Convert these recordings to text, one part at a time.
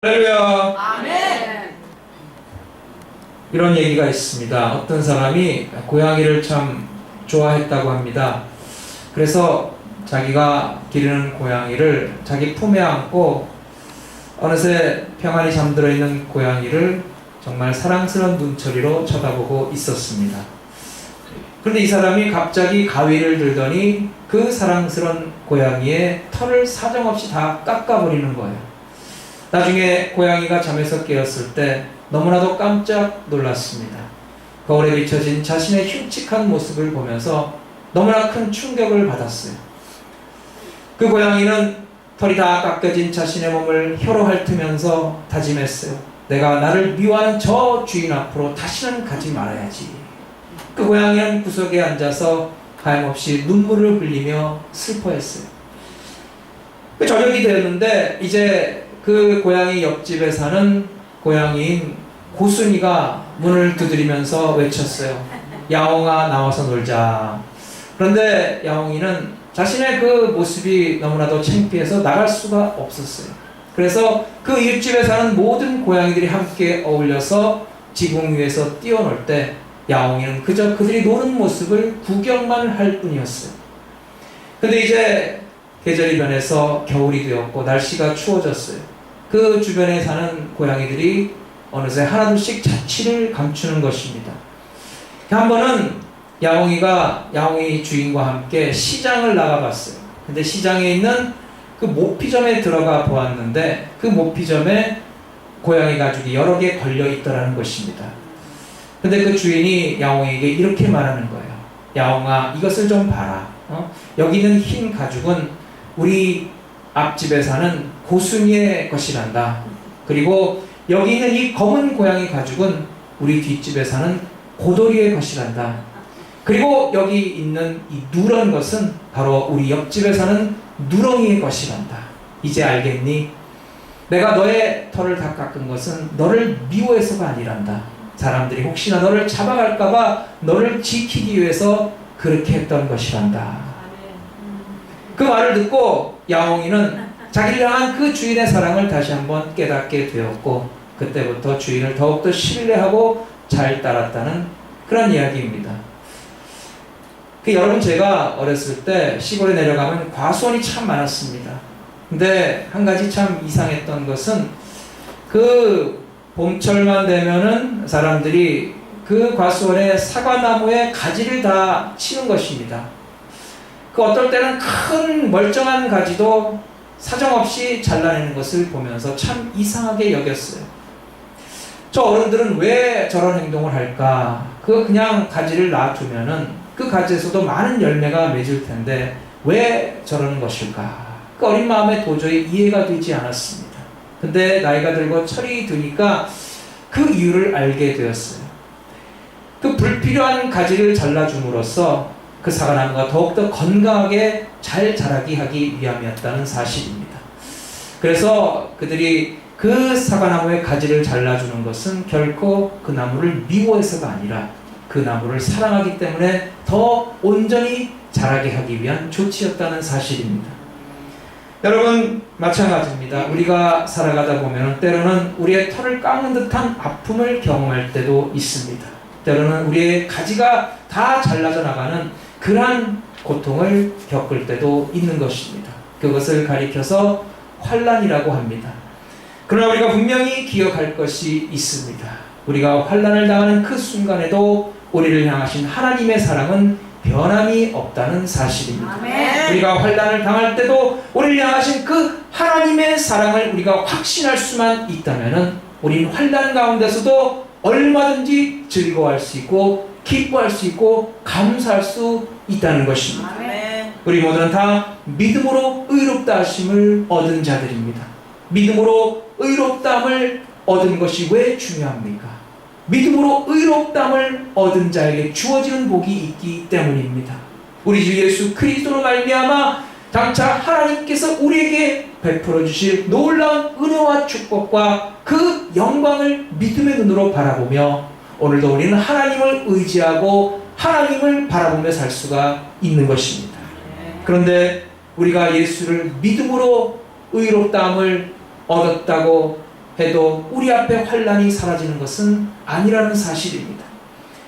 할렐루야. 아멘. 이런 얘기가 있습니다. 어떤 사람이 고양이를 참 좋아했다고 합니다. 그래서 자기가 기르는 고양이를 자기 품에 안고 어느새 평안히 잠들어 있는 고양이를 정말 사랑스러운 눈초리로 쳐다보고 있었습니다. 그런데 이 사람이 갑자기 가위를 들더니 그 사랑스러운 고양이의 털을 사정없이 다 깎아버리는 거예요. 나중에 고양이가 잠에서 깨었을 때 너무나도 깜짝 놀랐습니다. 거울에 비춰진 자신의 흉측한 모습을 보면서 너무나 큰 충격을 받았어요. 그 고양이는 털이 다 깎여진 자신의 몸을 혀로 핥으면서 다짐했어요. 내가 나를 미워하는 저 주인 앞으로 다시는 가지 말아야지. 그 고양이는 구석에 앉아서 하염없이 눈물을 흘리며 슬퍼했어요. 저녁이 되었는데 이제 그 고양이 옆집에 사는 고양이인 고순이가 문을 두드리면서 외쳤어요. 야옹아, 나와서 놀자. 그런데 야옹이는 자신의 그 모습이 너무나도 창피해서 나갈 수가 없었어요. 그래서 그 옆집에 사는 모든 고양이들이 함께 어울려서 지붕 위에서 뛰어놀 때 야옹이는 그저 그들이 노는 모습을 구경만 할 뿐이었어요. 근데 이제 계절이 변해서 겨울이 되었고 날씨가 추워졌어요. 그 주변에 사는 고양이들이 어느새 하나둘씩 자취를 감추는 것입니다. 한 번은 야옹이 주인과 함께 시장을 나가봤어요. 근데 시장에 있는 그 모피점에 들어가 보았는데 그 모피점에 고양이 가죽이 여러 개 걸려 있더라는 것입니다. 근데 그 주인이 야옹에게 이렇게 말하는 거예요. 야옹아, 이것을 좀 봐라. 여기 있는 흰 가죽은 우리 앞집에 사는 고순이의 것이란다. 그리고 여기 있는 이 검은 고양이 가죽은 우리 뒷집에 사는 고돌이의 것이란다. 그리고 여기 있는 이 누런 것은 바로 우리 옆집에 사는 누렁이의 것이란다. 이제 알겠니? 내가 너의 털을 다 깎은 것은 너를 미워해서가 아니란다. 사람들이 혹시나 너를 잡아갈까봐 너를 지키기 위해서 그렇게 했던 것이란다. 그 말을 듣고 야옹이는 자기를 향한 그 주인의 사랑을 다시 한번 깨닫게 되었고 그때부터 주인을 더욱더 신뢰하고 잘 따랐다는 그런 이야기입니다. 여러분, 제가 어렸을 때 시골에 내려가면 과수원이 참 많았습니다. 근데 한 가지 참 이상했던 것은 그 봄철만 되면은 사람들이 그 과수원의 사과나무에 가지를 다 치는 것입니다. 그 어떨 때는 큰 멀쩡한 가지도 사정없이 잘라내는 것을 보면서 참 이상하게 여겼어요. 저 어른들은 왜 저런 행동을 할까? 그냥 가지를 놔두면은 그 가지에서도 많은 열매가 맺을 텐데 왜 저러는 것일까? 그 어린 마음에 도저히 이해가 되지 않았습니다. 근데 나이가 들고 철이 드니까 그 이유를 알게 되었어요. 그 불필요한 가지를 잘라줌으로써 그 사과나무가 더욱더 건강하게 잘 자라게 하기 위함이었다는 사실입니다. 그래서 그들이 그 사과나무의 가지를 잘라주는 것은 결코 그 나무를 미워해서가 아니라 그 나무를 사랑하기 때문에 더 온전히 자라게 하기 위한 조치였다는 사실입니다. 여러분, 마찬가지입니다. 우리가 살아가다 보면 때로는 우리의 털을 깎는 듯한 아픔을 경험할 때도 있습니다. 때로는 우리의 가지가 다 잘라져 나가는 그러한 고통을 겪을 때도 있는 것입니다. 그것을 가리켜서 환난이라고 합니다. 그러나 우리가 분명히 기억할 것이 있습니다. 우리가 환난을 당하는 그 순간에도 우리를 향하신 하나님의 사랑은 변함이 없다는 사실입니다. 아멘. 우리가 환난을 당할 때도 우리를 향하신 그 하나님의 사랑을 우리가 확신할 수만 있다면 우리는 환난 가운데서도 얼마든지 즐거워할 수 있고 기뻐할 수 있고 감사할 수 있다는 것입니다. 아멘. 우리 모두는 다 믿음으로 의롭다 하심을 얻은 자들입니다. 믿음으로 의롭다함을 얻은 것이 왜 중요합니까? 믿음으로 의롭다함을 얻은 자에게 주어지는 복이 있기 때문입니다. 우리 주 예수 그리스도로 말미암아 장차 하나님께서 우리에게 베풀어 주실 놀라운 은혜와 축복과 그 영광을 믿음의 눈으로 바라보며 오늘도 우리는 하나님을 의지하고 하나님을 바라보며 살 수가 있는 것입니다. 그런데 우리가 예수를 믿음으로 의롭다함을 얻었다고 해도 우리 앞에 환난이 사라지는 것은 아니라는 사실입니다.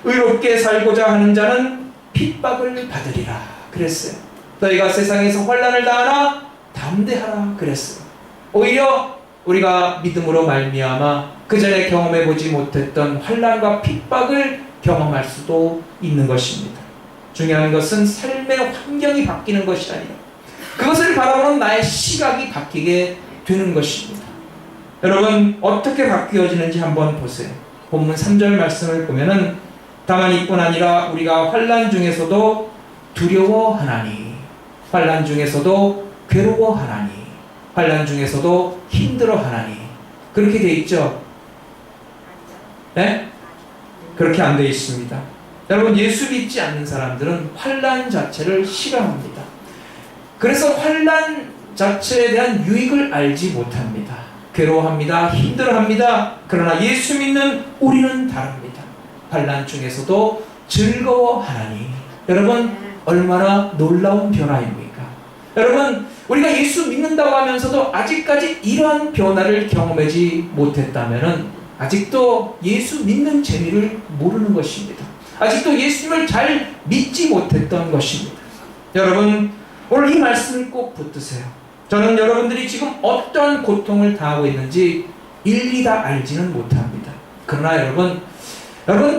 의롭게 살고자 하는 자는 핍박을 받으리라 그랬어요. 너희가 세상에서 환난을 당하나 담대하라 그랬어요. 오히려 우리가 믿음으로 말미암아 그전에 경험해보지 못했던 환난과 핍박을 경험할 수도 있는 것입니다. 중요한 것은 삶의 환경이 바뀌는 것이 아니라 그것을 바라보는 나의 시각이 바뀌게 되는 것입니다. 여러분 어떻게 바뀌어지는지 한번 보세요. 본문 3절 말씀을 보면은 다만 이뿐 아니라 우리가 환난 중에서도 두려워하나니 환난 중에서도 괴로워하나니 환난 중에서도 힘들어하나니 그렇게 돼 있죠? 네? 그렇게 안 돼 있습니다. 여러분 예수 믿지 않는 사람들은 환난 자체를 싫어합니다. 그래서 환난 자체에 대한 유익을 알지 못합니다. 괴로워합니다. 힘들어합니다. 그러나 예수 믿는 우리는 다릅니다. 환난 중에서도 즐거워하나니 여러분 얼마나 놀라운 변화입니까? 여러분 우리가 예수 믿는다고 하면서도 아직까지 이러한 변화를 경험하지 못했다면 아직도 예수 믿는 재미를 모르는 것입니다. 아직도 예수님을 잘 믿지 못했던 것입니다. 여러분 오늘 이 말씀을 꼭 붙드세요. 저는 여러분들이 지금 어떤 고통을 당하고 있는지 일일이 다 알지는 못합니다. 그러나 여러분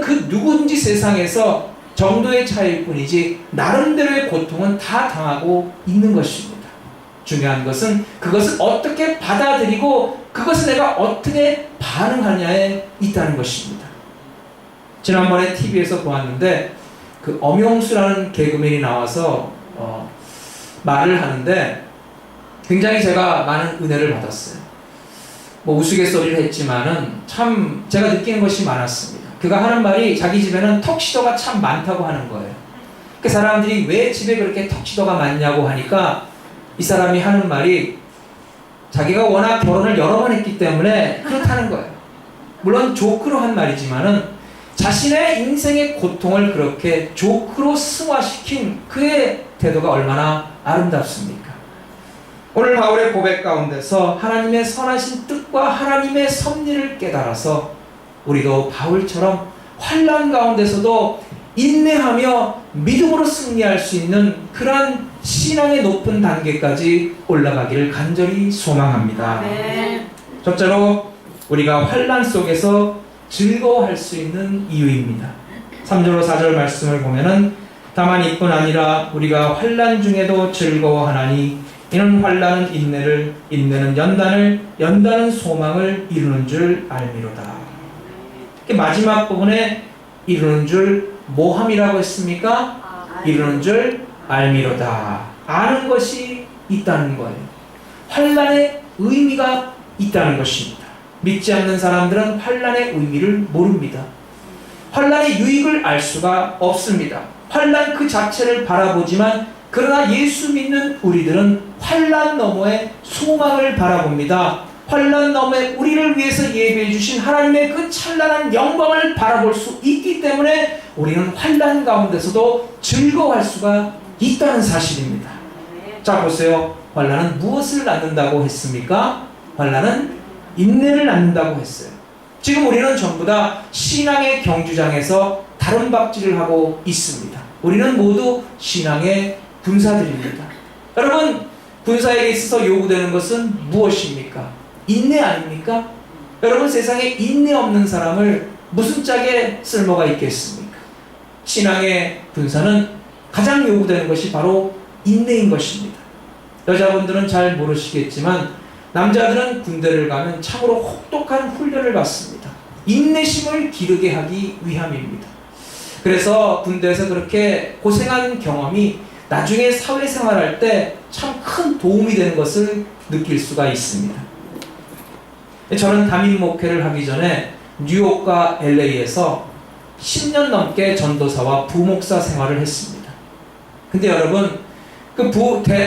그 누군지 세상에서 정도의 차이일 뿐이지 나름대로의 고통은 다 당하고 있는 것입니다. 중요한 것은 그것을 어떻게 받아들이고 그것을 내가 어떻게 반응하냐에 있다는 것입니다. 지난번에 TV에서 보았는데 그 엄영수라는 개그맨이 나와서 말을 하는데 굉장히 제가 많은 은혜를 받았어요. 뭐 우스갯소리를 했지만은 참 제가 느끼는 것이 많았습니다. 그가 하는 말이 자기 집에는 턱시도가 참 많다고 하는 거예요. 그 사람들이 왜 집에 그렇게 턱시도가 많냐고 하니까 이 사람이 하는 말이 자기가 워낙 결혼을 여러 번 했기 때문에 그렇다는 거예요. 물론 조크로 한 말이지만은 자신의 인생의 고통을 그렇게 조크로 승화시킨 그의 태도가 얼마나 아름답습니까? 오늘 바울의 고백 가운데서 하나님의 선하신 뜻과 하나님의 섭리를 깨달아서 우리도 바울처럼 환난 가운데서도 인내하며 믿음으로 승리할 수 있는 그러한 신앙의 높은 단계까지 올라가기를 간절히 소망합니다. 네. 첫째로 우리가 환난 속에서 즐거워할 수 있는 이유입니다. 3절로 4절 말씀을 보면은 다만 이뿐 아니라 우리가 환난 중에도 즐거워하나니 이는 환난은 인내를, 인내는 연단을, 연단은 소망을 이루는 줄 알미로다. 마지막 부분에 이루는 줄 뭐함이라고 했습니까? 이루는 줄 알미로다. 아는 것이 있다는 거예요. 환난의 의미가 있다는 것입니다. 믿지 않는 사람들은 환난의 의미를 모릅니다. 환난의 유익을 알 수가 없습니다. 환난 그 자체를 바라보지만 그러나 예수 믿는 우리들은 환난 너머의 소망을 바라봅니다. 환난 너머에 우리를 위해서 예비해 주신 하나님의 그 찬란한 영광을 바라볼 수 있기 때문에 우리는 환난 가운데서도 즐거워할 수가 있다는 사실입니다. 자 보세요. 환난은 무엇을 낳는다고 했습니까? 환난은 인내를 낳는다고 했어요. 지금 우리는 전부 다 신앙의 경주장에서 다름박질을 하고 있습니다. 우리는 모두 신앙의 군사들입니다. 여러분 군사에게 있어서 요구되는 것은 무엇입니까? 인내 아닙니까? 여러분 세상에 인내 없는 사람을 무슨 짝에 쓸모가 있겠습니까? 신앙의 군사는 가장 요구되는 것이 바로 인내인 것입니다. 여자분들은 잘 모르시겠지만 남자들은 군대를 가면 참으로 혹독한 훈련을 받습니다. 인내심을 기르게 하기 위함입니다. 그래서 군대에서 그렇게 고생한 경험이 나중에 사회생활할 때 참 큰 도움이 되는 것을 느낄 수가 있습니다. 저는 담임 목회를 하기 전에 뉴욕과 LA에서 10년 넘게 전도사와 부목사 생활을 했습니다. 근데 여러분 그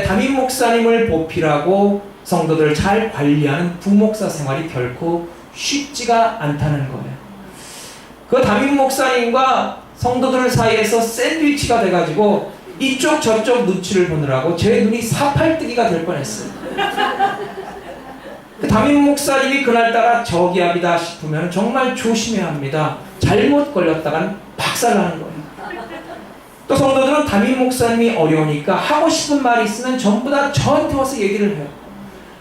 담임 목사님을 보필하고 성도들을 잘 관리하는 부목사 생활이 결코 쉽지가 않다는 거예요. 그 담임 목사님과 성도들 사이에서 샌드위치가 돼가지고 이쪽 저쪽 눈치를 보느라고 제 눈이 사팔뜨기가 될 뻔했어요. 담임 목사님이 그날따라 저기압이다 싶으면 정말 조심해야 합니다. 잘못 걸렸다간 박살나는 거예요. 또 성도들은 담임 목사님이 어려우니까 하고 싶은 말이 있으면 전부 다 저한테 와서 얘기를 해요.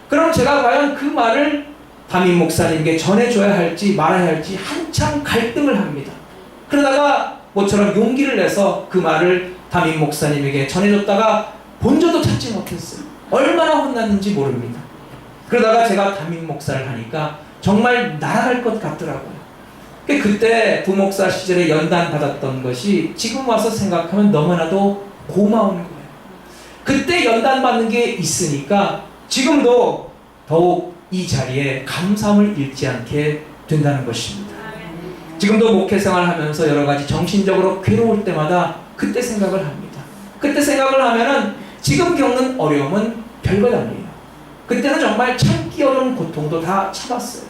그럼 제가 과연 그 말을 담임 목사님께 전해줘야 할지 말아야 할지 한참 갈등을 합니다. 그러다가 모처럼 용기를 내서 그 말을 담임 목사님에게 전해줬다가 본전도 찾지 못했어요. 얼마나 혼났는지 모릅니다. 그러다가 제가 담임 목사를 하니까 정말 날아갈 것 같더라고요. 그때 부목사 시절에 연단 받았던 것이 지금 와서 생각하면 너무나도 고마운 거예요. 그때 연단 받는 게 있으니까 지금도 더욱 이 자리에 감사함을 잃지 않게 된다는 것입니다. 지금도 목회 생활하면서 여러 가지 정신적으로 괴로울 때마다 그때 생각을 합니다. 그때 생각을 하면은 지금 겪는 어려움은 별것 아니에요. 그때는 정말 참기 어려운 고통도 다 참았어요.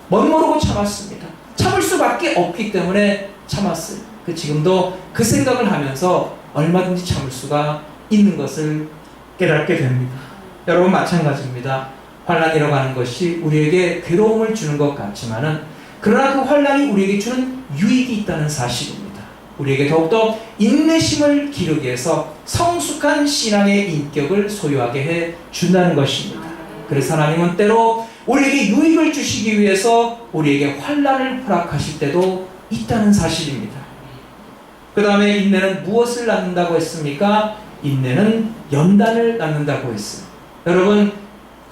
멋모르고 참았습니다. 참을 수밖에 없기 때문에 참았어요. 지금도 그 생각을 하면서 얼마든지 참을 수가 있는 것을 깨닫게 됩니다. 여러분 마찬가지입니다. 환난이라고 하는 것이 우리에게 괴로움을 주는 것 같지만은 그러나 그 환난이 우리에게 주는 유익이 있다는 사실입니다. 우리에게 더욱더 인내심을 기르기 위해서 성숙한 신앙의 인격을 소유하게 해 준다는 것입니다. 그래서 하나님은 때로 우리에게 유익을 주시기 위해서 우리에게 환난을 허락하실 때도 있다는 사실입니다. 그 다음에 인내는 무엇을 낳는다고 했습니까? 인내는 연단을 낳는다고 했어요. 여러분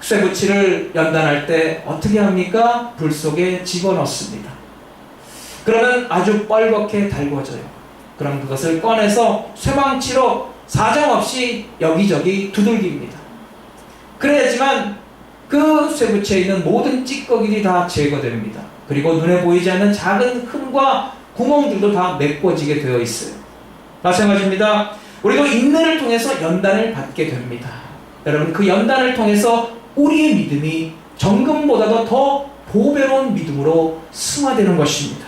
쇠붙이를 연단할 때 어떻게 합니까? 불 속에 집어넣습니다. 그러면 아주 뻘겋게 달궈져요. 그럼 그것을 꺼내서 쇠망치로 사정없이 여기저기 두들깁니다. 그래야지만 그 쇠붙이에 있는 모든 찌꺼기들이 다 제거됩니다. 그리고 눈에 보이지 않는 작은 흠과 구멍들도 다 메꿔지게 되어 있어요. 마찬가지입니다. 우리도 인내를 통해서 연단을 받게 됩니다. 여러분 그 연단을 통해서 우리의 믿음이 정금보다도 더 보배로운 믿음으로 승화되는 것입니다.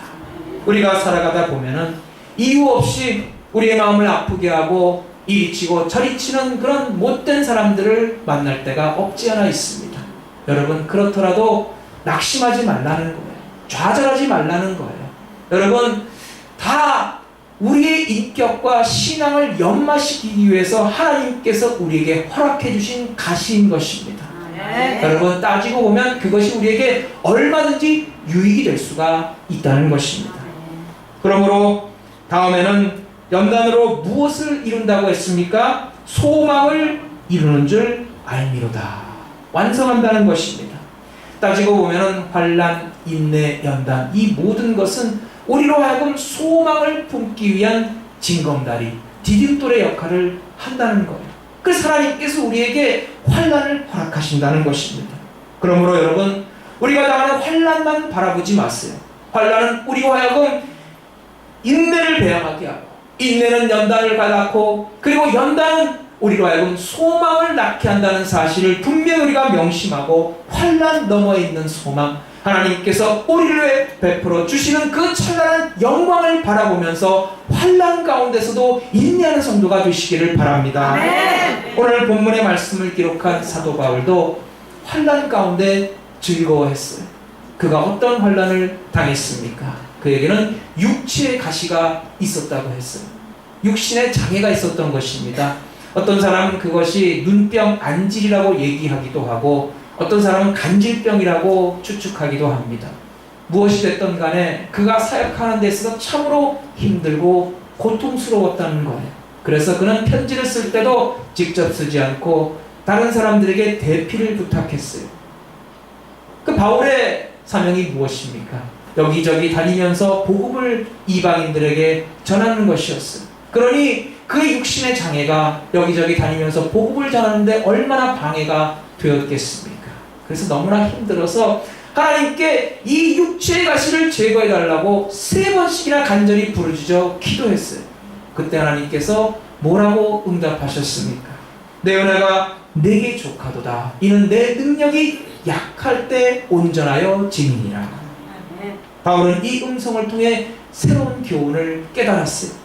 우리가 살아가다 보면은 이유 없이 우리의 마음을 아프게 하고 이리 치고 저리 치는 그런 못된 사람들을 만날 때가 없지 않아 있습니다. 여러분 그렇더라도 낙심하지 말라는 거예요. 좌절하지 말라는 거예요. 여러분 다 우리의 인격과 신앙을 연마시키기 위해서 하나님께서 우리에게 허락해 주신 가시인 것입니다. 여러분 따지고 보면 그것이 우리에게 얼마든지 유익이 될 수가 있다는 것입니다. 그러므로 다음에는 연단으로 무엇을 이룬다고 했습니까? 소망을 이루는 줄 알미로다. 완성한다는 것입니다. 따지고 보면 환난, 인내, 연단 이 모든 것은 우리로 하여금 소망을 품기 위한 징검다리, 디딤돌의 역할을 한다는 거예요. 그래서 하나님께서 우리에게 환난을 허락하신다는 것입니다. 그러므로 여러분 우리가 당하는 환난만 바라보지 마세요. 환난은 우리로 하여금 인내를 배양하게 하고 인내는 연단을 갖고 그리고 연단은 우리로 하여금 소망을 낳게 한다는 사실을 분명히 우리가 명심하고 환난 너머에 있는 소망 하나님께서 우리를 위해 베풀어 주시는 그 찬란한 영광을 바라보면서 환난 가운데서도 인내하는 성도가 되시기를 바랍니다. 오늘 본문의 말씀을 기록한 사도 바울도 환난 가운데 즐거워했어요. 그가 어떤 환난을 당했습니까? 그에게는 육체의 가시가 있었다고 했어요. 육신의 장애가 있었던 것입니다. 어떤 사람은 그것이 눈병 안질이라고 얘기하기도 하고 어떤 사람은 간질병이라고 추측하기도 합니다. 무엇이 됐든 간에 그가 사역하는 데 있어서 참으로 힘들고 고통스러웠다는 거예요. 그래서 그는 편지를 쓸 때도 직접 쓰지 않고 다른 사람들에게 대피를 부탁했어요. 그 바울의 사명이 무엇입니까? 여기저기 다니면서 복음을 이방인들에게 전하는 것이었어요. 그러니 그 육신의 장애가 여기저기 다니면서 복음을 전하는데 얼마나 방해가 되었겠습니까? 그래서 너무나 힘들어서 하나님께 이 육체의 가시를 제거해달라고 3번씩이나 간절히 부르짖어 기도했어요. 그때 하나님께서 뭐라고 응답하셨습니까? 내 은혜가 내게 족하도다. 이는 내 능력이 약할 때 온전하여 지니니라. 바울은 이 음성을 통해 새로운 교훈을 깨달았어요.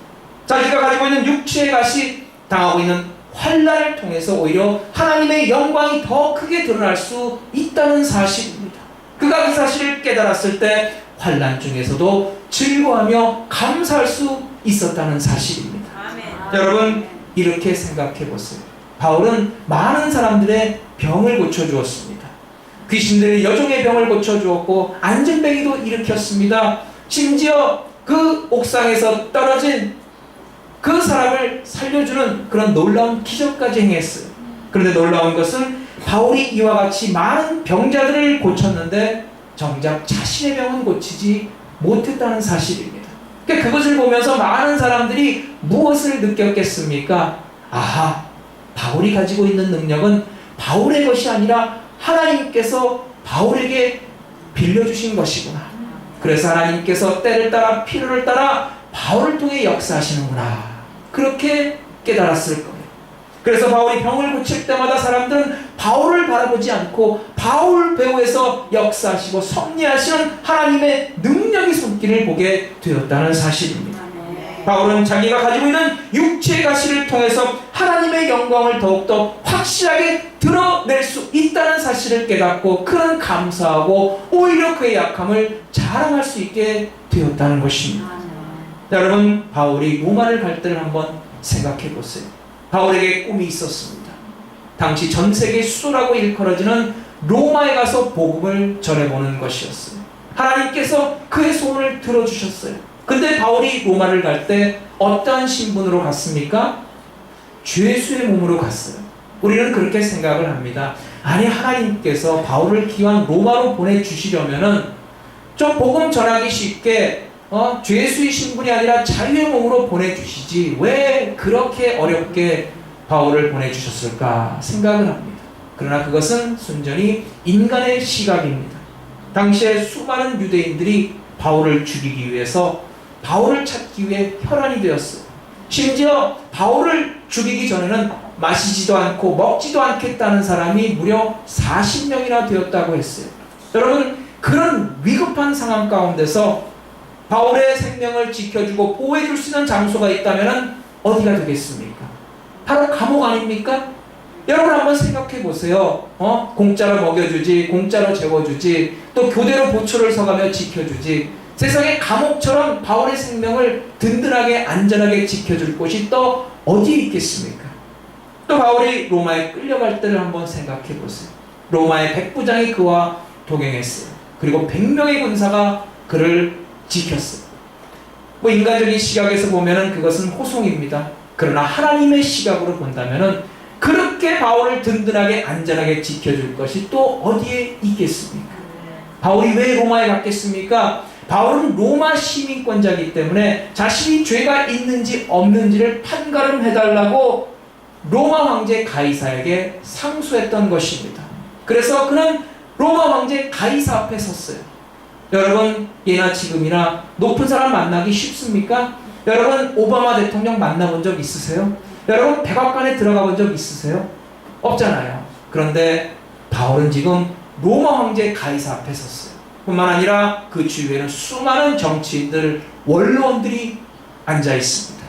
자기가 가지고 있는 육체의 가시, 당하고 있는 환난을 통해서 오히려 하나님의 영광이 더 크게 드러날 수 있다는 사실입니다. 그가 그 사실을 깨달았을 때 환난 중에서도 즐거워하며 감사할 수 있었다는 사실입니다. 아멘. 여러분, 이렇게 생각해 보세요. 바울은 많은 사람들의 병을 고쳐주었습니다. 귀신들의 여종의 병을 고쳐주었고 안전뱅이도 일으켰습니다. 심지어 그 옥상에서 떨어진 그 사람을 살려주는 그런 놀라운 기적까지 행했어요. 그런데 놀라운 것은 바울이 이와 같이 많은 병자들을 고쳤는데 정작 자신의 병은 고치지 못했다는 사실입니다. 그러니까 그것을 보면서 많은 사람들이 무엇을 느꼈겠습니까? 아하, 바울이 가지고 있는 능력은 바울의 것이 아니라 하나님께서 바울에게 빌려주신 것이구나. 그래서 하나님께서 때를 따라 필요를 따라 바울을 통해 역사하시는구나. 그렇게 깨달았을 거예요. 그래서 바울이 병을 고칠 때마다 사람들은 바울을 바라보지 않고 바울 배후에서 역사하시고 섭리하시는 하나님의 능력의 손길을 보게 되었다는 사실입니다. 바울은 자기가 가지고 있는 육체의 가시를 통해서 하나님의 영광을 더욱더 확실하게 드러낼 수 있다는 사실을 깨닫고 그는 감사하고 오히려 그의 약함을 자랑할 수 있게 되었다는 것입니다. 여러분, 바울이 로마를 갈 때를 한번 생각해 보세요. 바울에게 꿈이 있었습니다. 당시 전 세계 수도라고 일컬어지는 로마에 가서 복음을 전해보는 것이었어요. 하나님께서 그의 소원을 들어주셨어요. 근데 바울이 로마를 갈 때 어떠한 신분으로 갔습니까? 죄수의 몸으로 갔어요. 우리는 그렇게 생각을 합니다. 아니, 하나님께서 바울을 기왕 로마로 보내주시려면은 좀 복음 전하기 쉽게 죄수의 신분이 아니라 자유의 몸으로 보내주시지 왜 그렇게 어렵게 바울을 보내주셨을까 생각을 합니다. 그러나 그것은 순전히 인간의 시각입니다. 당시에 수많은 유대인들이 바울을 죽이기 위해서 바울을 찾기 위해 혈안이 되었어요. 심지어 바울을 죽이기 전에는 마시지도 않고 먹지도 않겠다는 사람이 무려 40명이나 되었다고 했어요. 여러분, 그런 위급한 상황 가운데서 바울의 생명을 지켜주고 보호해줄 수 있는 장소가 있다면 어디가 되겠습니까? 바로 감옥 아닙니까? 여러분 한번 생각해 보세요. 공짜로 먹여주지, 공짜로 재워주지, 또 교대로 보초를 서가며 지켜주지. 세상에 감옥처럼 바울의 생명을 든든하게 안전하게 지켜줄 곳이 또 어디에 있겠습니까? 또 바울이 로마에 끌려갈 때를 한번 생각해 보세요. 로마의 백부장이 그와 동행했어요. 그리고 100명의 군사가 그를 지켰어요. 인간적인 시각에서 보면은 그것은 호송입니다. 그러나 하나님의 시각으로 본다면은 그렇게 바울을 든든하게 안전하게 지켜줄 것이 또 어디에 있겠습니까? 바울이 왜 로마에 갔겠습니까? 바울은 로마 시민권자이기 때문에 자신이 죄가 있는지 없는지를 판가름해달라고 로마 황제 가이사에게 상소했던 것입니다. 그래서 그는 로마 황제 가이사 앞에 섰어요. 여러분, 예나 지금이나 높은 사람 만나기 쉽습니까? 여러분, 오바마 대통령 만나본 적 있으세요? 여러분, 백악관에 들어가 본 적 있으세요? 없잖아요. 그런데 바울은 지금 로마 황제 가이사 앞에 섰어요. 뿐만 아니라 그 주위에는 수많은 정치인들, 원로원들이 앉아 있습니다.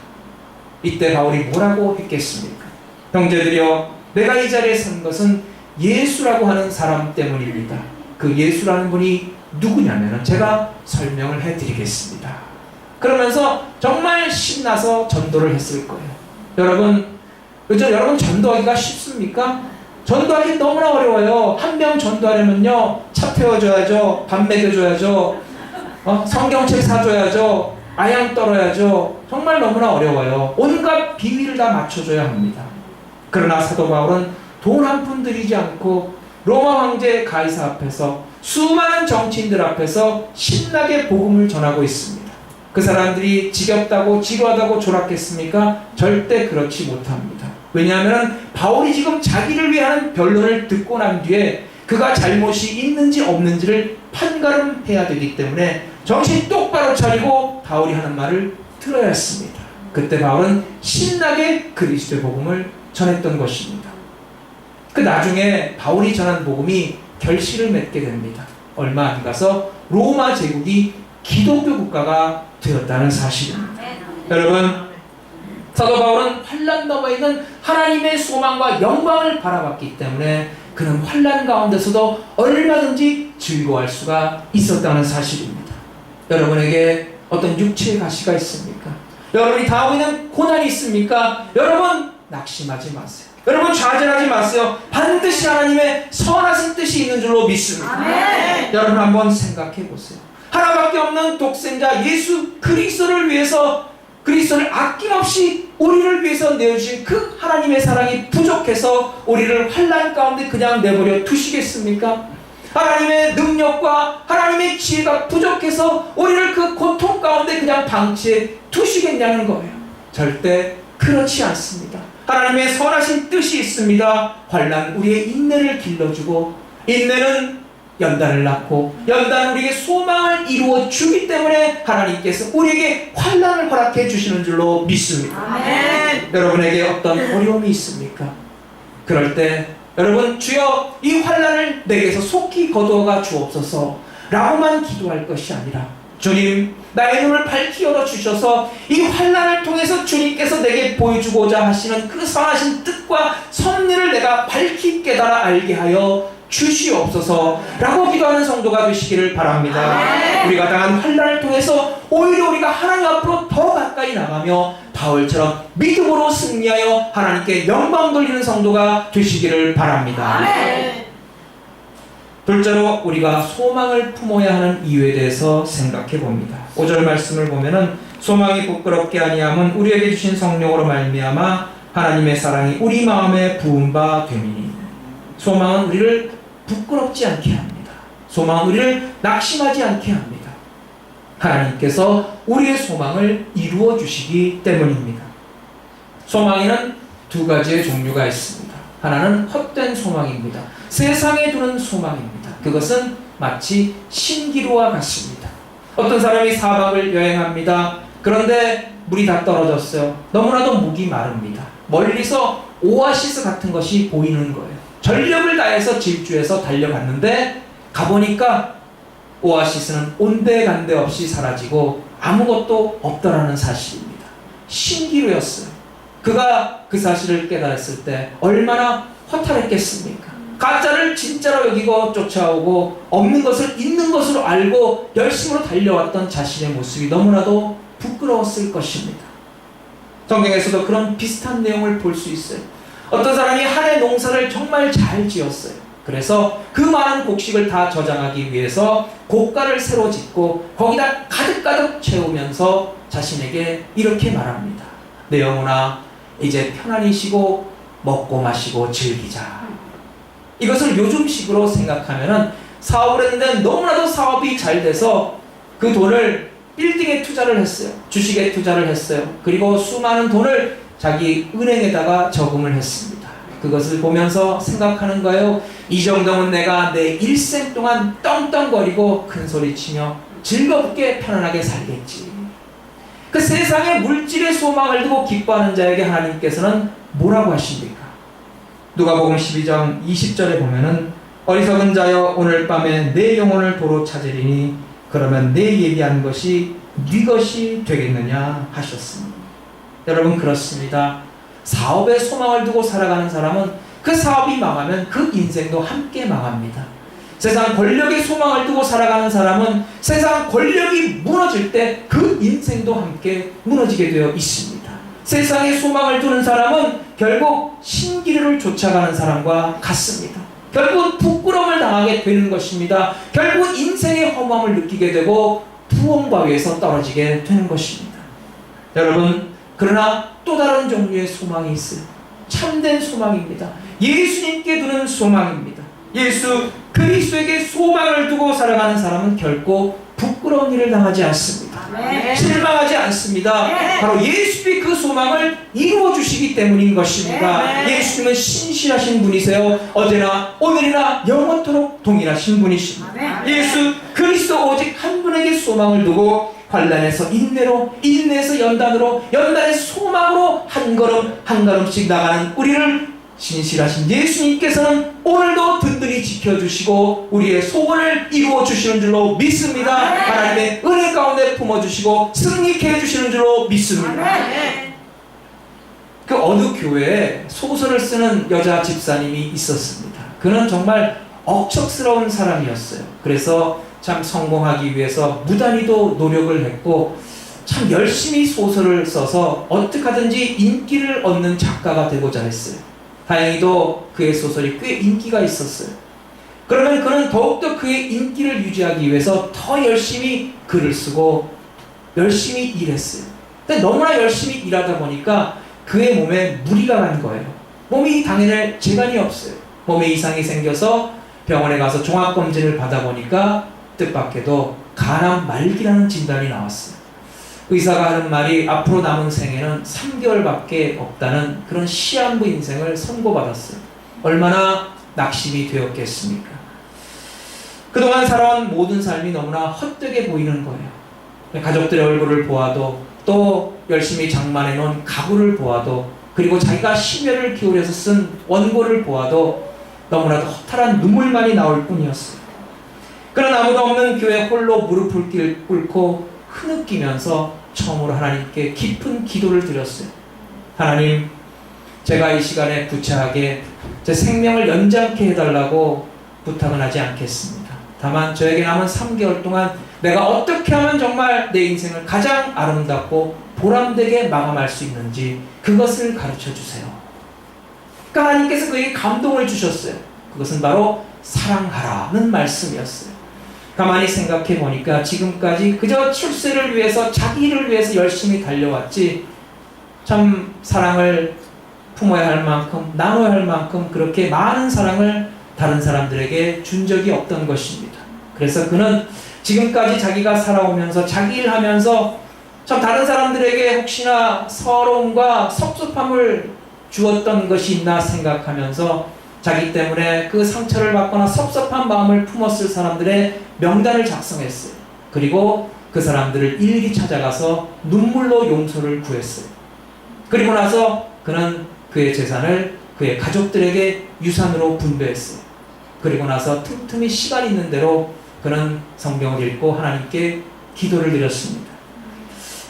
이때 바울이 뭐라고 했겠습니까? 형제들이여, 내가 이 자리에 선 것은 예수라고 하는 사람 때문입니다. 그 예수라는 분이 누구냐면 제가 설명을 해드리겠습니다. 그러면서 정말 신나서 전도를 했을 거예요. 여러분, 여러분 전도하기가 쉽습니까? 전도하기 너무나 어려워요. 한 명 전도하려면요, 차 태워줘야죠, 밥 먹여줘야죠, 성경책 사줘야죠, 아양 떨어야죠. 정말 너무나 어려워요. 온갖 비위를 다 맞춰줘야 합니다. 그러나 사도 바울은 돈 한 푼 들이지 않고 로마 황제 가이사 앞에서 수많은 정치인들 앞에서 신나게 복음을 전하고 있습니다. 그 사람들이 지겹다고 지루하다고 졸았겠습니까? 절대 그렇지 못합니다. 왜냐하면 바울이 지금 자기를 위한 변론을 듣고 난 뒤에 그가 잘못이 있는지 없는지를 판가름해야 되기 때문에 정신 똑바로 차리고 바울이 하는 말을 들어야 했습니다. 그때 바울은 신나게 그리스도의 복음을 전했던 것입니다. 그 나중에 바울이 전한 복음이 결실을 맺게 됩니다. 얼마 안 가서 로마 제국이 기독교 국가가 되었다는 사실입니다. 여러분, 사도 바울은 환난 너머에 있는 하나님의 소망과 영광을 바라봤기 때문에 그는 환난 가운데서도 얼마든지 즐거워할 수가 있었다는 사실입니다. 여러분에게 어떤 육체의 가시가 있습니까? 여러분이 당하고 있는 고난이 있습니까? 여러분 낙심하지 마세요. 여러분 좌절하지 마세요. 반드시 하나님의 선하신 뜻이 있는 줄로 믿습니다. 아멘. 여러분 한번 생각해 보세요. 하나밖에 없는 독생자 예수 그리스도를 위해서, 그리스도를 아낌없이 우리를 위해서 내어주신 그 하나님의 사랑이 부족해서 우리를 환난 가운데 그냥 내버려 두시겠습니까? 하나님의 능력과 하나님의 지혜가 부족해서 우리를 그 고통 가운데 그냥 방치해 두시겠냐는 거예요. 절대 그렇지 않습니다. 하나님의 선하신 뜻이 있습니다. 환난 우리의 인내를 길러주고, 인내는 연단을 낳고, 연단은 우리에게 소망을 이루어 주기 때문에 하나님께서 우리에게 환난을 허락해 주시는 줄로 믿습니다. 아멘. 여러분에게 어떤 어려움이 있습니까? 그럴 때 여러분, 주여 이 환난을 내게서 속히 거두어가 주옵소서 라고만 기도할 것이 아니라, 주님 나의 눈을 밝히 열어주셔서 이 환난을 통해서 주님께서 내게 보여주고자 하시는 그 선하신 뜻과 섭리를 내가 밝히 깨달아 알게 하여 주시옵소서 라고 기도하는 성도가 되시기를 바랍니다. 우리가 당한 환난을 통해서 오히려 우리가 하나님 앞으로 더 가까이 나가며 바울처럼 믿음으로 승리하여 하나님께 영광 돌리는 성도가 되시기를 바랍니다. 둘째로 우리가 소망을 품어야 하는 이유에 대해서 생각해 봅니다. 5절 말씀을 보면은 소망이 부끄럽게 아니함은 우리에게 주신 성령으로 말미암아 하나님의 사랑이 우리 마음에 부은 바 됨이니. 소망은 우리를 부끄럽지 않게 합니다. 소망은 우리를 낙심하지 않게 합니다. 하나님께서 우리의 소망을 이루어 주시기 때문입니다. 소망에는 두 가지의 종류가 있습니다. 하나는 헛된 소망입니다. 세상에 두는 소망입니다. 그것은 마치 신기루와 같습니다. 어떤 사람이 사막을 여행합니다. 그런데 물이 다 떨어졌어요. 너무나도 목이 마릅니다. 멀리서 오아시스 같은 것이 보이는 거예요. 전력을 다해서 질주해서 달려갔는데 가보니까 오아시스는 온데간데 없이 사라지고 아무것도 없더라는 사실입니다. 신기루였어요. 그가 그 사실을 깨달았을 때 얼마나 허탈했겠습니까? 가짜를 진짜로 여기고 쫓아오고 없는 것을 있는 것으로 알고 열심으로 달려왔던 자신의 모습이 너무나도 부끄러웠을 것입니다. 성경에서도 그런 비슷한 내용을 볼 수 있어요. 어떤 사람이 한 해 농사를 정말 잘 지었어요. 그래서 그 많은 곡식을 다 저장하기 위해서 고가를 새로 짓고 거기다 가득가득 채우면서 자신에게 이렇게 말합니다. 내 영혼아, 이제 편안히 쉬고 먹고 마시고 즐기자. 이것을 요즘식으로 생각하면은 사업을 했는데 너무나도 사업이 잘 돼서 그 돈을 빌딩에 투자를 했어요. 주식에 투자를 했어요. 그리고 수많은 돈을 자기 은행에다가 저금을 했습니다. 그것을 보면서 생각하는 거예요. 이 정도면 내가 내 일생 동안 떵떵거리고 큰소리치며 즐겁게 편안하게 살겠지. 그 세상의 물질의 소망을 두고 기뻐하는 자에게 하나님께서는 뭐라고 하십니까? 누가복음 12장 20절에 보면은 어리석은 자여 오늘 밤에 내 영혼을 도로 찾으리니 그러면 내 예비한 것이 네 것이 되겠느냐 하셨습니다. 여러분, 그렇습니다. 사업에 소망을 두고 살아가는 사람은 그 사업이 망하면 그 인생도 함께 망합니다. 세상 권력에 소망을 두고 살아가는 사람은 세상 권력이 무너질 때 그 인생도 함께 무너지게 되어 있습니다. 세상에 소망을 두는 사람은 결국 신기루를 쫓아가는 사람과 같습니다. 결국 부끄러움을 당하게 되는 것입니다. 결국 인생의 허무함을 느끼게 되고 부엉바위에서 떨어지게 되는 것입니다. 여러분, 그러나 또 다른 종류의 소망이 있어요. 참된 소망입니다. 예수님께 두는 소망입니다. 예수 그리스도에게 소망을 두고 살아가는 사람은 결코 부끄러운 일을 당하지 않습니다. 실망하지 않습니다. 바로 예수님이 그 소망을 이루어 주시기 때문인 것입니다. 예수님은 신실하신 분이세요. 어제나 오늘이나 영원토록 동일하신 분이십니다. 예수 그리스도 오직 한 분에게 소망을 두고 환난에서 인내로, 인내에서 연단으로, 연단에서 소망으로 한 걸음 한 걸음씩 나가는 우리를 신실하신 예수님께서는 오늘도 든든히 지켜주시고 우리의 소원을 이루어 주시는 줄로 믿습니다. 하나님의 은혜 가운데 품어주시고 승리케 해주시는 줄로 믿습니다. 그 어느 교회에 소설을 쓰는 여자 집사님이 있었습니다. 그는 정말 억척스러운 사람이었어요. 그래서 참 성공하기 위해서 무단히도 노력을 했고 참 열심히 소설을 써서 어떻게 하든지 인기를 얻는 작가가 되고자 했어요. 다행히도 그의 소설이 꽤 인기가 있었어요. 그러면 그는 더욱더 그의 인기를 유지하기 위해서 더 열심히 글을 쓰고 열심히 일했어요. 근데 너무나 열심히 일하다 보니까 그의 몸에 무리가 간 거예요. 몸이 당연히 재간이 없어요. 몸에 이상이 생겨서 병원에 가서 종합검진을 받아보니까 뜻밖에도 간암 말기라는 진단이 나왔어요. 의사가 하는 말이 앞으로 남은 생애는 3개월밖에 없다는 그런 시한부 인생을 선고받았어요. 얼마나 낙심이 되었겠습니까? 그동안 살아온 모든 삶이 너무나 헛되게 보이는 거예요. 가족들의 얼굴을 보아도 또 열심히 장만해 놓은 가구를 보아도 그리고 자기가 심혈을 기울여서 쓴 원고를 보아도 너무나도 허탈한 눈물만이 나올 뿐이었어요. 그런 아무도 없는 교회 홀로 무릎을 꿇고 흐느끼면서 처음으로 하나님께 깊은 기도를 드렸어요. 하나님, 제가 이 시간에 구차하게 제 생명을 연장케 해달라고 부탁은 하지 않겠습니다. 다만 저에게 남은 3개월 동안 내가 어떻게 하면 정말 내 인생을 가장 아름답고 보람되게 마감할 수 있는지 그것을 가르쳐 주세요. 그러니까 하나님께서 그에게 감동을 주셨어요. 그것은 바로 사랑하라는 말씀이었어요. 가만히 생각해 보니까 지금까지 그저 출세를 위해서 자기 일을 위해서 열심히 달려왔지 참 사랑을 품어야 할 만큼 나눠야 할 만큼 그렇게 많은 사랑을 다른 사람들에게 준 적이 없던 것입니다. 그래서 그는 지금까지 자기가 살아오면서 자기 일 하면서 참 다른 사람들에게 혹시나 서러움과 섭섭함을 주었던 것이 있나 생각하면서 자기 때문에 그 상처를 받거나 섭섭한 마음을 품었을 사람들의 명단을 작성했어요. 그리고 그 사람들을 일일이 찾아가서 눈물로 용서를 구했어요. 그리고 나서 그는 그의 재산을 그의 가족들에게 유산으로 분배했어요. 그리고 나서 틈틈이 시간 있는 대로 그는 성경을 읽고 하나님께 기도를 드렸습니다.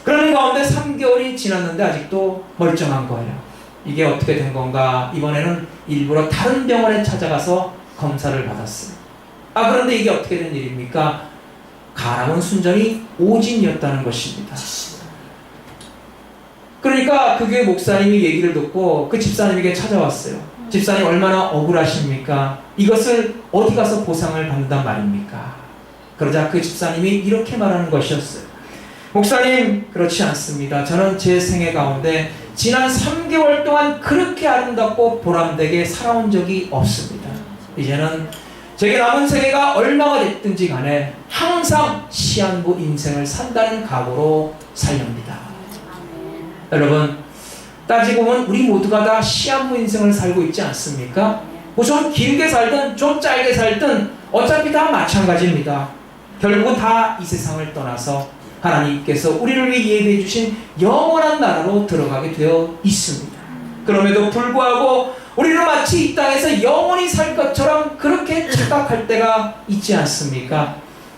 그러는 가운데 3개월이 지났는데 아직도 멀쩡한 거예요. 이게 어떻게 된 건가? 이번에는 일부러 다른 병원에 찾아가서 검사를 받았어요. 그런데 이게 어떻게 된 일입니까? 간암은 순전히 오진이었다는 것입니다. 그러니까 그 교회 목사님이 얘기를 듣고 그 집사님에게 찾아왔어요. 집사님 얼마나 억울하십니까? 이것을 어디 가서 보상을 받는단 말입니까? 그러자 그 집사님이 이렇게 말하는 것이었어요. 목사님, 그렇지 않습니다. 저는 제 생애 가운데 지난 3개월 동안 그렇게 아름답고 보람되게 살아온 적이 없습니다. 이제는 제게 남은 생애가 얼마가 됐든지 간에 항상 시한부 인생을 산다는 각오로 살렵니다. 여러분, 따지고 보면 우리 모두가 다 시한부 인생을 살고 있지 않습니까? 뭐 좀 길게 살든 좀 짧게 살든 어차피 다 마찬가지입니다. 결국은 다 이 세상을 떠나서 하나님께서 우리를 위해 예비해 주신 영원한 나라로 들어가게 되어 있습니다. 그럼에도 불구하고 우리는 마치 이 땅에서 영원히 살 것처럼 그렇게 착각할 때가 있지 않습니까?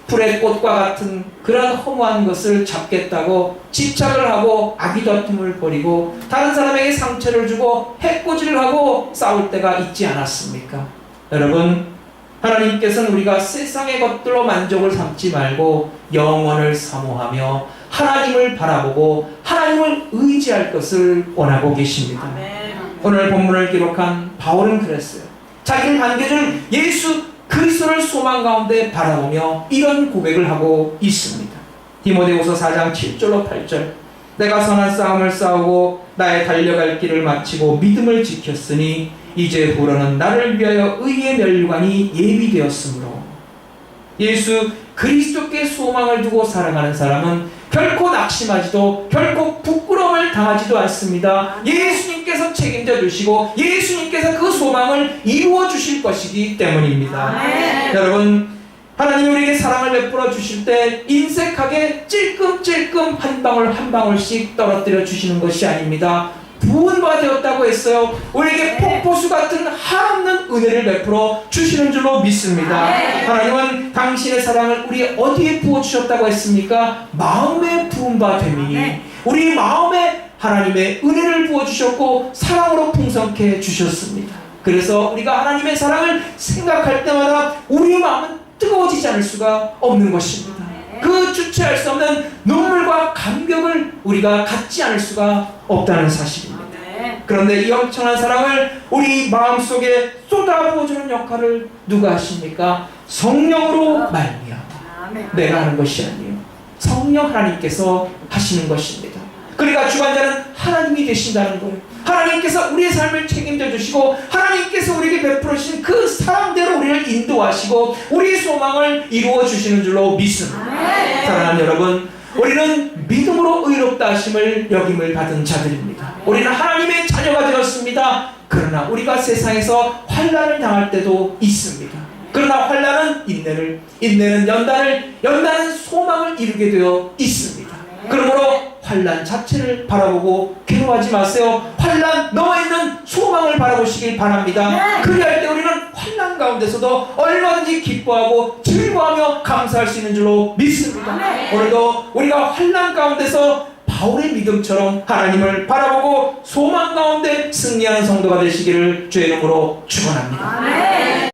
풀의 꽃과 같은 그런 허무한 것을 잡겠다고 집착을 하고 아기다툼을 벌이고 다른 사람에게 상처를 주고 해코지를 하고 싸울 때가 있지 않았습니까? 여러분, 하나님께서는 우리가 세상의 것들로 만족을 삼지 말고 영원을 사모하며 하나님을 바라보고 하나님을 의지할 것을 원하고 계십니다. 오늘 본문을 기록한 바울은 그랬어요. 자기를 반겨줄 예수 그리스도를 소망 가운데 바라보며 이런 고백을 하고 있습니다. 디모데후서 4장 7절로 8절. 내가 선한 싸움을 싸우고 나의 달려갈 길을 마치고 믿음을 지켰으니 이제 후로는 나를 위하여 의의 멸관이 예비되었으므로. 예수 그리스도께 소망을 두고 살아가는 사람은 결코 낙심하지도 결코 부끄러움을 당하지도 않습니다. 예수님께서 책임져 주시고 예수님께서 그 소망을 이루어 주실 것이기 때문입니다. 여러분, 하나님 우리에게 사랑을 베풀어 주실 때 인색하게 찔끔찔끔 한 방울 한 방울씩 떨어뜨려 주시는 것이 아닙니다. 부은 바 되었다고 했어요. 우리에게 폭포수 같은 한없는 은혜를 베풀어 주시는 줄로 믿습니다. 하나님은 당신의 사랑을 우리 어디에 부어주셨다고 했습니까? 마음에 부은 바 되니 우리 마음에 하나님의 은혜를 부어주셨고 사랑으로 풍성케 주셨습니다. 그래서 우리가 하나님의 사랑을 생각할 때마다 우리의 마음은 뜨거워지지 않을 수가 없는 것입니다. 그 주체할 수 없는 눈물과 감격을 우리가 갖지 않을 수가 없다는 사실입니다. 그런데 이 엄청난 사랑을 우리 마음속에 쏟아부어주는 역할을 누가 하십니까? 성령으로 말미암아. 내가 하는 것이 아니에요. 성령 하나님께서 하시는 것입니다. 그러니까 주관자는 하나님이 되신다는 거예요. 하나님께서 우리의 삶을 책임져 주시고 하나님께서 우리에게 베풀어 주신 그 사랑대로 우리를 인도하시고 우리의 소망을 이루어 주시는 줄로 믿습니다. 사랑하는 여러분, 우리는 믿음으로 의롭다 하심을 역임을 받은 자들입니다. 우리는 하나님의 자녀가 되었습니다. 그러나 우리가 세상에서 환난을 당할 때도 있습니다. 그러나 환난은 인내는 연단은 소망을 이루게 되어 있습니다. 그러므로 환난 자체를 바라보고 괴로워하지 마세요. 환난 너와 있는 소망을 바라보시길 바랍니다. 그리할 때 우리는 환난 가운데서도 얼마든지 기뻐하고 즐거워하며 감사할 수 있는 줄로 믿습니다. 오늘도 우리가 환난 가운데서 바울의 믿음처럼 하나님을 바라보고 소망 가운데 승리하는 성도가 되시기를 주의 이름으로 축원합니다.